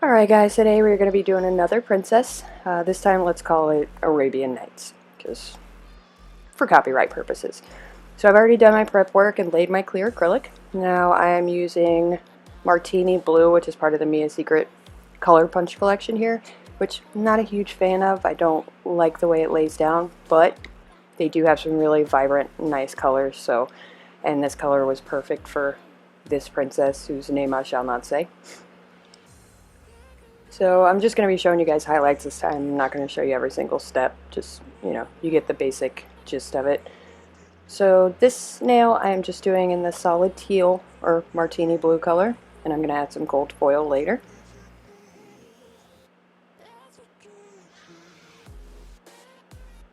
Alright guys, today we're going to be doing another princess. This time let's call it Arabian Nights, just for copyright purposes. So I've already done my prep work and laid my clear acrylic. Now I am using Martini Blue, which is part of the Mia Secret color punch collection here, which I'm not a huge fan of. I don't like the way it lays down, but they do have some really vibrant, nice colors. And this color was perfect for this princess, whose name I shall not say. So I'm just going to be showing you guys highlights this time. I'm not going to show you every single step, just, you get the basic gist of it. So this nail I am just doing in the solid teal or martini blue color, and I'm going to add some gold foil later.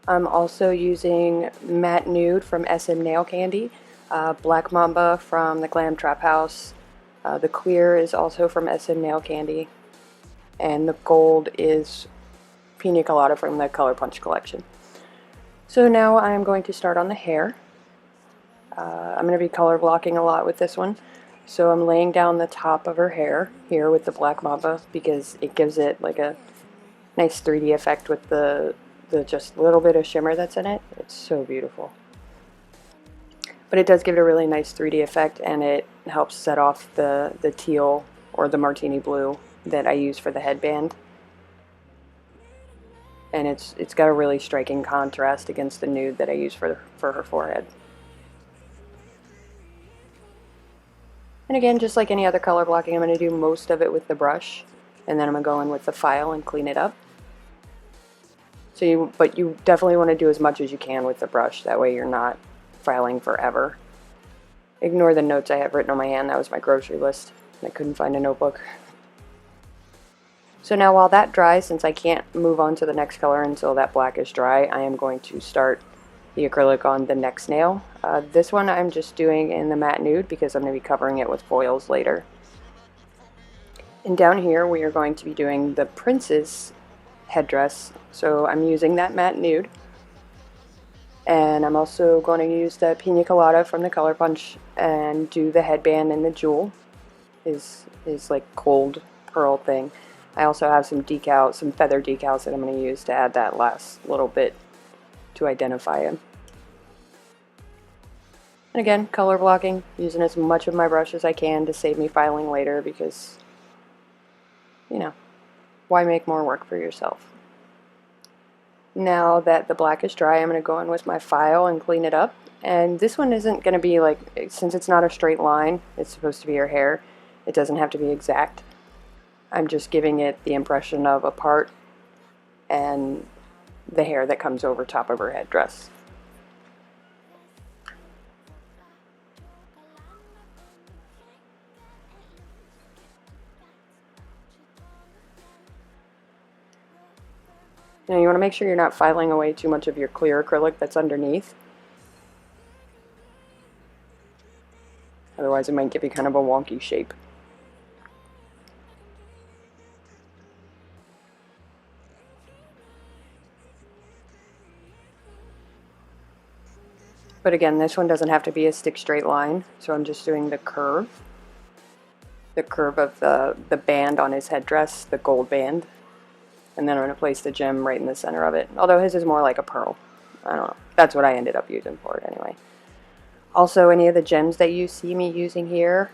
I'm also using Matte Nude from SM Nail Candy, Black Mamba from the Glam Trap House, the clear is also from SM Nail Candy, and the gold is Pina Colada from the Color Punch collection. So now I am going to start on the hair. I'm going to be color blocking a lot with this one. So I'm laying down the top of her hair here with the Black Mamba because it gives it like a nice 3D effect with the just little bit of shimmer that's in it. It's so beautiful. But it does give it a really nice 3D effect, and it helps set off the teal or the martini blue that I use for the headband. And it's got a really striking contrast against the nude that I use for her forehead. And again, just like any other color blocking, I'm going to do most of it with the brush, and then I'm going to go in with the file and clean it up. But you definitely want to do as much as you can with the brush, that way you're not filing forever. Ignore the notes I have written on my hand, that was my grocery list. I couldn't find a notebook. So now while that dries, since I can't move on to the next color until that black is dry, I am going to start the acrylic on the next nail. This one I'm just doing in the matte nude because I'm going to be covering it with foils later. And down here we are going to be doing the prince's headdress, so I'm using that matte nude. And I'm also going to use the Pina Colada from the Color Punch and do the headband and the jewel, is like gold pearl thing. I also have some decals, some feather decals that I'm going to use to add that last little bit to identify him. And again, color blocking, using as much of my brush as I can to save me filing later because, why make more work for yourself? Now that the black is dry, I'm going to go in with my file and clean it up. And this one isn't going to be like, since it's not a straight line, it's supposed to be her hair, it doesn't have to be exact. I'm just giving it the impression of a part and the hair that comes over top of her headdress. Now you want to make sure you're not filing away too much of your clear acrylic that's underneath. Otherwise it might give you kind of a wonky shape. But again, this one doesn't have to be a stick straight line, so I'm just doing the curve. The curve of the band on his headdress, the gold band. And then I'm going to place the gem right in the center of it. Although his is more like a pearl. I don't know. That's what I ended up using for it anyway. Also, any of the gems that you see me using here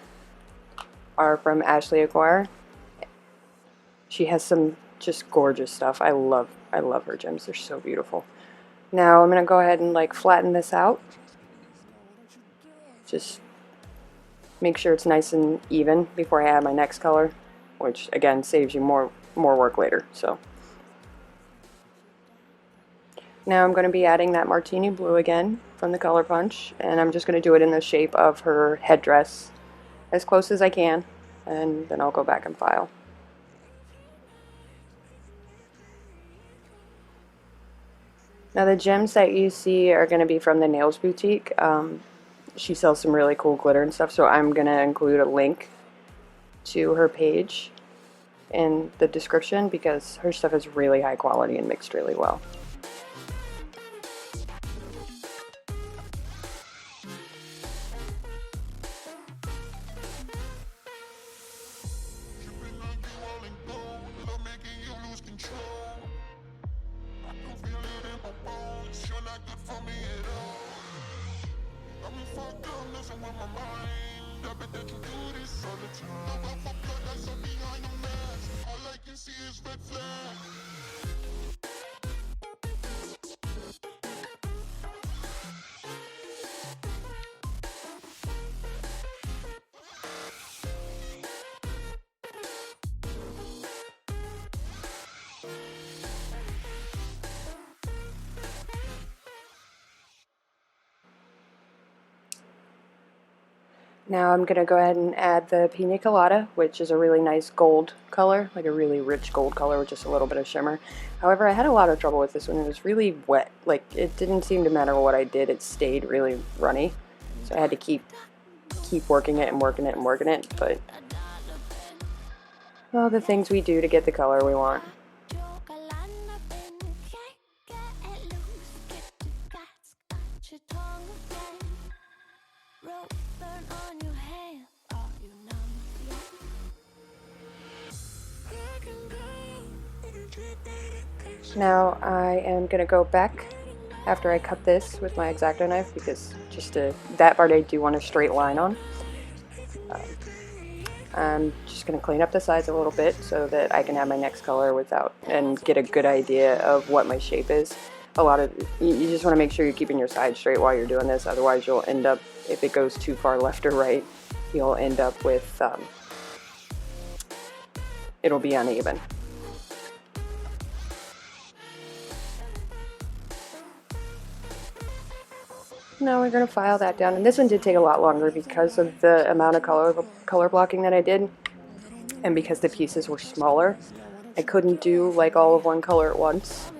are from Ashley Acquire. She has some just gorgeous stuff. I love her gems. They're so beautiful. Now I'm going to go ahead and flatten this out. Just make sure it's nice and even before I add my next color, which again saves you more work later. So now I'm going to be adding that martini blue again from the Color Punch, and I'm just going to do it in the shape of her headdress as close as I can, and then I'll go back and file. Now the gems that you see are going to be from the Nails Boutique. She sells some really cool glitter and stuff, so I'm going to include a link to her page in the description because her stuff is really high quality and mixed really well. Now I'm going to go ahead and add the pina colada, which is a really nice gold color, like a really rich gold color with just a little bit of shimmer. However, I had a lot of trouble with this one. It was really wet. Like, it didn't seem to matter what I did. It stayed really runny. So I had to keep working it and working it and working it. But, well, the things we do to get the color we want. Now I am going to go back after I cut this with my X-Acto knife, because that part I do want a straight line on. I'm just going to clean up the sides a little bit so that I can have my next color and get a good idea of what my shape is. You just want to make sure you're keeping your sides straight while you're doing this, otherwise you'll end up, if it goes too far left or right, you'll end up with, it'll be uneven. Now we're going to file that down, and this one did take a lot longer because of the amount of color blocking that I did, and because the pieces were smaller. I couldn't do like all of one color at once.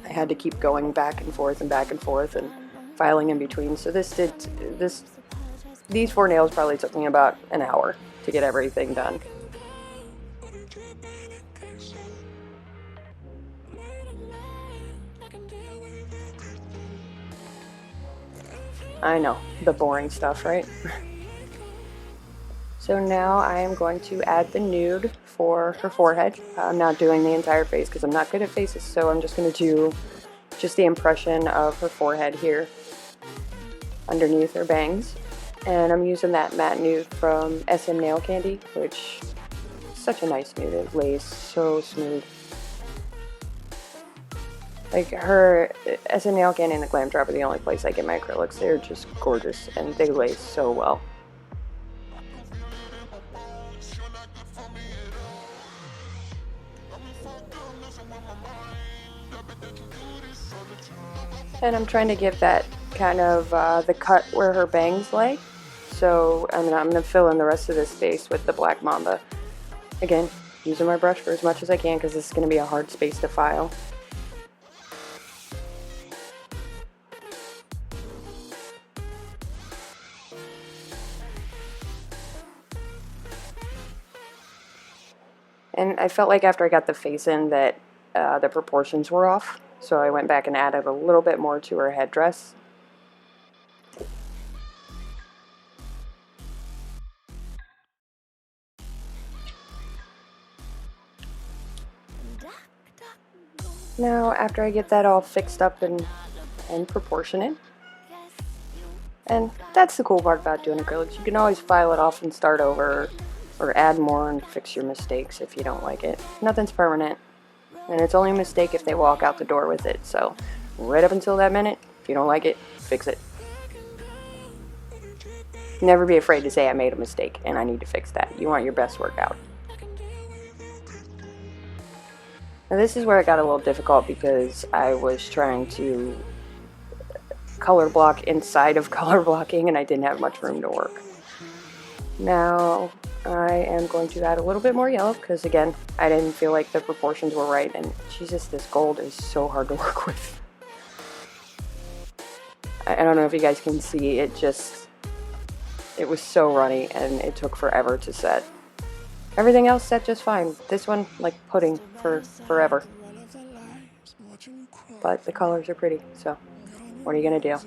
I had to keep going back and forth and filing in between. So these 4 nails probably took me about an hour to get everything done. I know, the boring stuff, right? So now I am going to add the nude for her forehead. I'm not doing the entire face because I'm not good at faces, so I'm just going to do just the impression of her forehead here underneath her bangs. And I'm using that matte nude from SM Nail Candy, which is such a nice nude. It lays so smooth. Like, her SM Nail Candy and the Glam Drop are the only place I get my acrylics. They're just gorgeous and they lay so well. And I'm trying to give that kind of the cut where her bangs lay. So I'm going to fill in the rest of this space with the black mamba. Again, using my brush for as much as I can because this is going to be a hard space to file. And I felt like after I got the face in that the proportions were off, so I went back and added a little bit more to her headdress. Now, after I get that all fixed up and proportionate, and that's the cool part about doing acrylics, you can always file it off and start over, or add more and fix your mistakes if you don't like it. Nothing's permanent, and it's only a mistake if they walk out the door with it, so right up until that minute, if you don't like it, fix it. Never be afraid to say I made a mistake and I need to fix that. You want your best work out. Now this is where it got a little difficult because I was trying to color block inside of color blocking and I didn't have much room to work. Now I am going to add a little bit more yellow because, again, I didn't feel like the proportions were right, and Jesus, this gold is so hard to work with. I don't know if you guys can see, it was so runny and it took forever to set. Everything else set just fine. This one, like pudding for forever. But the colors are pretty, so what are you gonna do?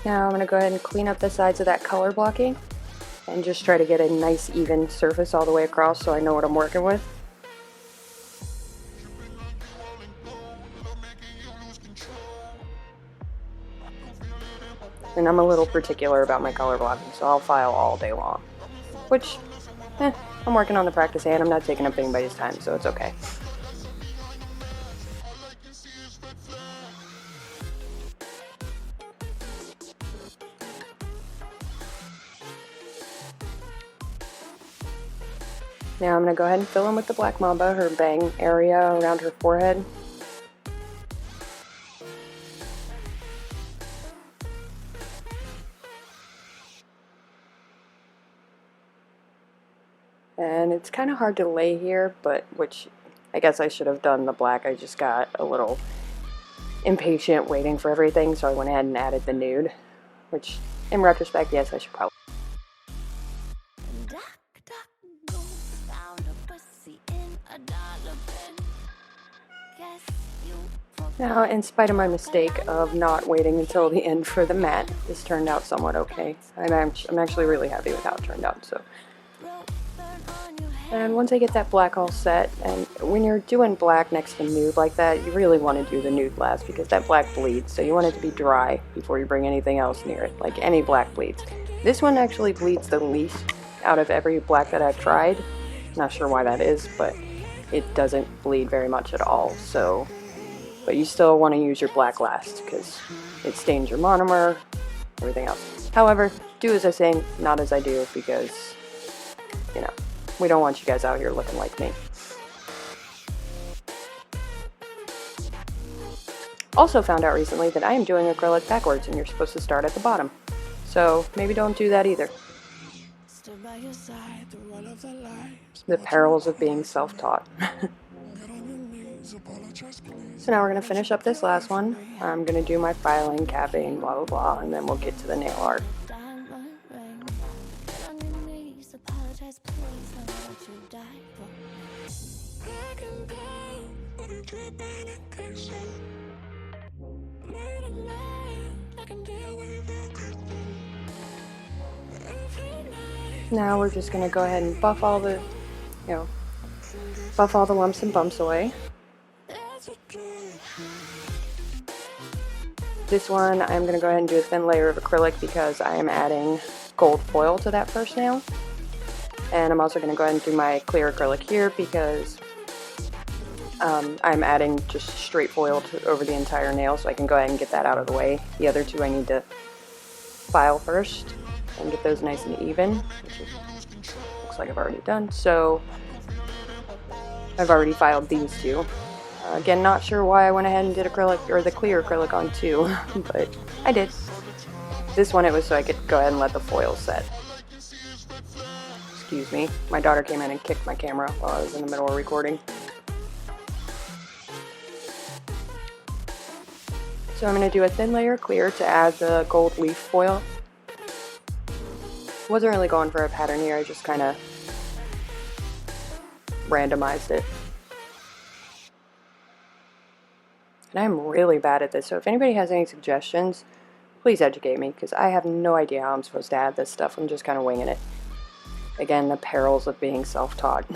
Now I'm going to go ahead and clean up the sides of that color blocking and just try to get a nice even surface all the way across so I know what I'm working with. And I'm a little particular about my color blocking, so I'll file all day long. Which, I'm working on the practice and I'm not taking up anybody's time, so it's okay. Now I'm going to go ahead and fill in with the black mamba, her bang area around her forehead. And it's kind of hard to lay here, but which I guess I should have done the black. I just got a little impatient waiting for everything, so I went ahead and added the nude, which in retrospect, yes, I should probably. Now, in spite of my mistake of not waiting until the end for the matte, this turned out somewhat okay. I'm actually really happy with how it turned out. So, and once I get that black all set, and when you're doing black next to nude like that, you really want to do the nude last because that black bleeds. So you want it to be dry before you bring anything else near it, like any black bleeds. This one actually bleeds the least out of every black that I've tried. Not sure why that is, but it doesn't bleed very much at all. So. But you still want to use your black last because it stains your monomer, everything else. However, do as I say, not as I do, because, you know, we don't want you guys out here looking like me. Also found out recently that I am doing acrylic backwards and you're supposed to start at the bottom. So maybe don't do that either. The perils of being self-taught. So now we're going to finish up this last one. I'm going to do my filing, capping, blah blah blah, and then we'll get to the nail art. Now we're just going to go ahead and buff all the, buff all the lumps and bumps away. This one, I'm going to go ahead and do a thin layer of acrylic because I am adding gold foil to that first nail. And I'm also going to go ahead and do my clear acrylic here because I'm adding just straight foil over the entire nail, so I can go ahead and get that out of the way. The other two I need to file first and get those nice and even, which looks like I've already done. So I've already filed these two. Again, not sure why I went ahead and did acrylic, or the clear acrylic on two, but I did. This one it was so I could go ahead and let the foil set. Excuse me, my daughter came in and kicked my camera while I was in the middle of recording. So I'm going to do a thin layer of clear to add the gold leaf foil. Wasn't really going for a pattern here, I just kind of randomized it. And I'm really bad at this, so if anybody has any suggestions, please educate me, because I have no idea how I'm supposed to add this stuff. I'm just kind of winging it. Again, the perils of being self-taught.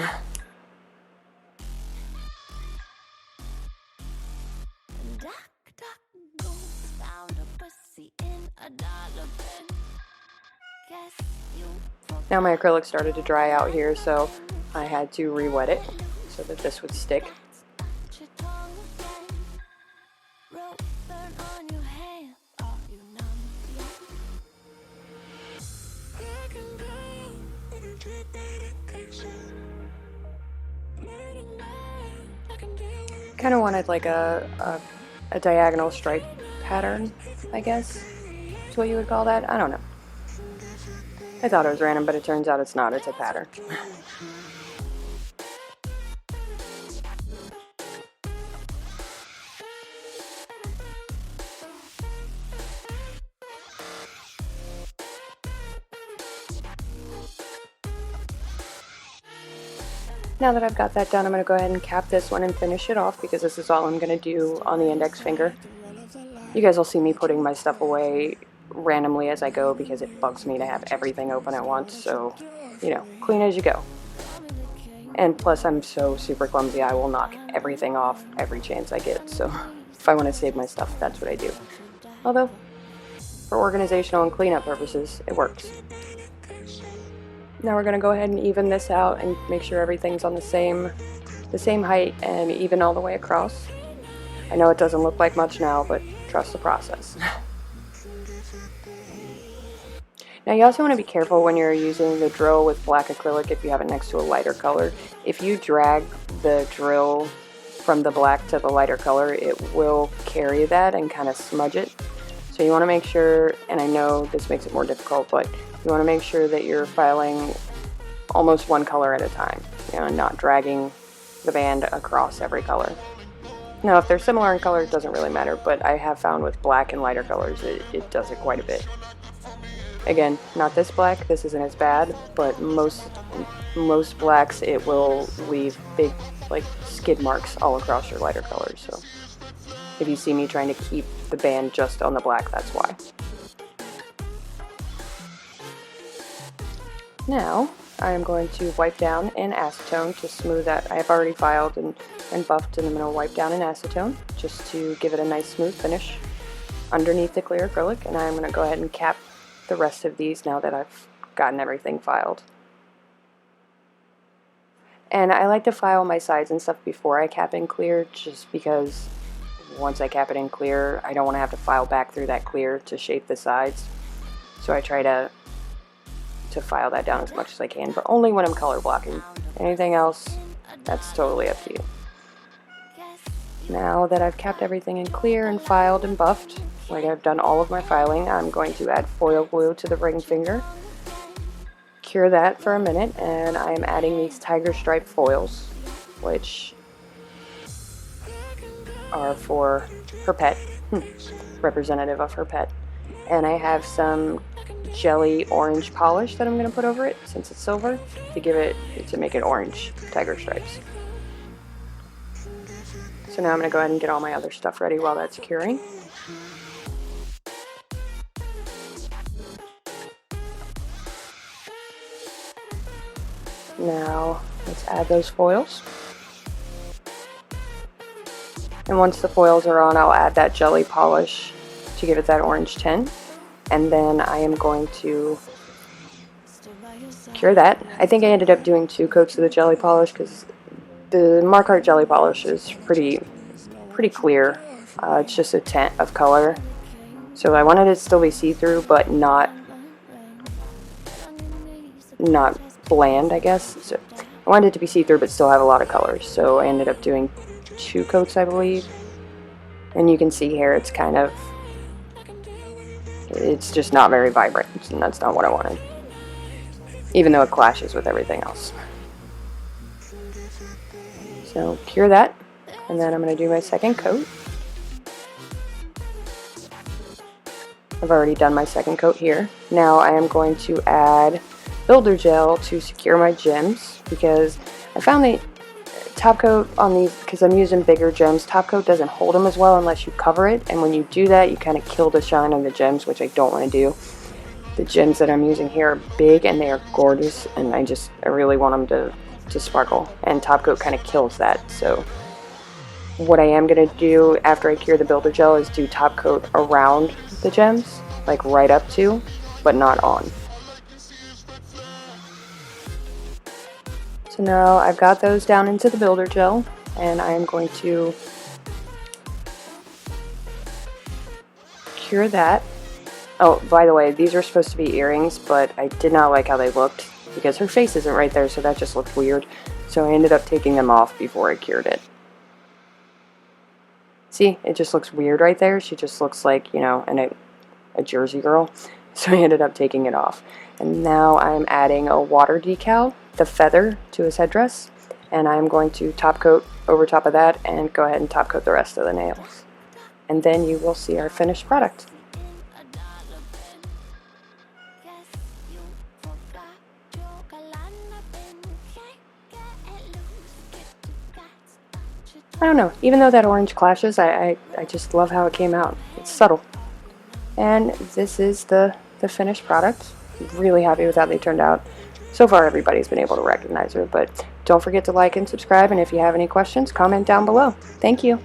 Now my acrylic started to dry out here, so I had to re-wet it so that this would stick. Kind of wanted like a diagonal stripe pattern, I guess is what you would call that. I don't know. I thought it was random, but it turns out it's not. It's a pattern. Now that I've got that done, I'm going to go ahead and cap this one and finish it off because this is all I'm going to do on the index finger. You guys will see me putting my stuff away randomly as I go because it bugs me to have everything open at once, so, you know, clean as you go. And plus I'm so super clumsy, I will knock everything off every chance I get, so if I want to save my stuff, that's what I do. Although, for organizational and cleanup purposes, it works. Now we're going to go ahead and even this out and make sure everything's on the same height and even all the way across. I know it doesn't look like much now, but trust the process. Now you also want to be careful when you're using the drill with black acrylic if you have it next to a lighter color. If you drag the drill from the black to the lighter color, it will carry that and kind of smudge it. So you want to make sure, and I know this makes it more difficult, but you want to make sure that you're filing almost one color at a time, you know, not dragging the band across every color. Now if they're similar in color, it doesn't really matter, but I have found with black and lighter colors, it does it quite a bit. Again, not this black, this isn't as bad, but most blacks, it will leave big, like, skid marks all across your lighter colors, so if you see me trying to keep the band just on the black, that's why. Now, I am going to wipe down in acetone to smooth that. I have already filed and buffed, and I'm going to wipe down in acetone just to give it a nice smooth finish underneath the clear acrylic, and I'm going to go ahead and cap the rest of these now that I've gotten everything filed. And I like to file my sides and stuff before I cap in clear, just because once I cap it in clear, I don't want to have to file back through that clear to shape the sides. So I try to file that down as much as I can, but only when I'm color blocking. Anything else, that's totally up to you. Now that I've capped everything in clear and filed and buffed, like I've done all of my filing, I'm going to add foil glue to the ring finger, cure that for a minute, and I'm adding these tiger stripe foils, which are for her pet, representative of her pet. And I have some jelly orange polish that I'm going to put over it, since it's silver, to make it orange tiger stripes. So now I'm going to go ahead and get all my other stuff ready while that's curing. Now let's add those foils. And once the foils are on, I'll add that jelly polish to give it that orange tint. And then I am going to cure that. I think I ended up doing 2 coats of the jelly polish because the Mark Art jelly polish is pretty clear. It's just a tint of color. So I wanted it to still be see-through, but not bland, I guess. So I wanted it to be see-through, but still have a lot of colors. So I ended up doing 2 coats, I believe. And you can see here, it's just not very vibrant, and that's not what I wanted. Even though it clashes with everything else. So cure that, and then I'm going to do my second coat. I've already done my second coat here. Now I am going to add builder gel to secure my gems, because I found that top coat on these, because I'm using bigger gems, top coat doesn't hold them as well unless you cover it, and when you do that you kind of kill the shine on the gems, which I don't want to do. The gems that I'm using here are big and they are gorgeous, and I really want them to sparkle, and top coat kind of kills that. So what I am going to do after I cure the builder gel is do top coat around the gems, like right up to, but not on. So now I've got those down into the builder gel, and I am going to cure that. Oh, by the way, these are supposed to be earrings, but I did not like how they looked because her face isn't right there, so that just looked weird. So I ended up taking them off before I cured it. See, it just looks weird right there. She just looks like, you know, a Jersey girl. So I ended up taking it off. And now I'm adding a water decal, the feather, to his headdress. And I'm going to top coat over top of that and go ahead and top coat the rest of the nails. And then you will see our finished product. I don't know, even though that orange clashes, I just love how it came out. It's subtle. And this is the finished product. Really happy with how they turned out. So far everybody's been able to recognize her, but don't forget to like and subscribe, and if you have any questions, comment down below. Thank you.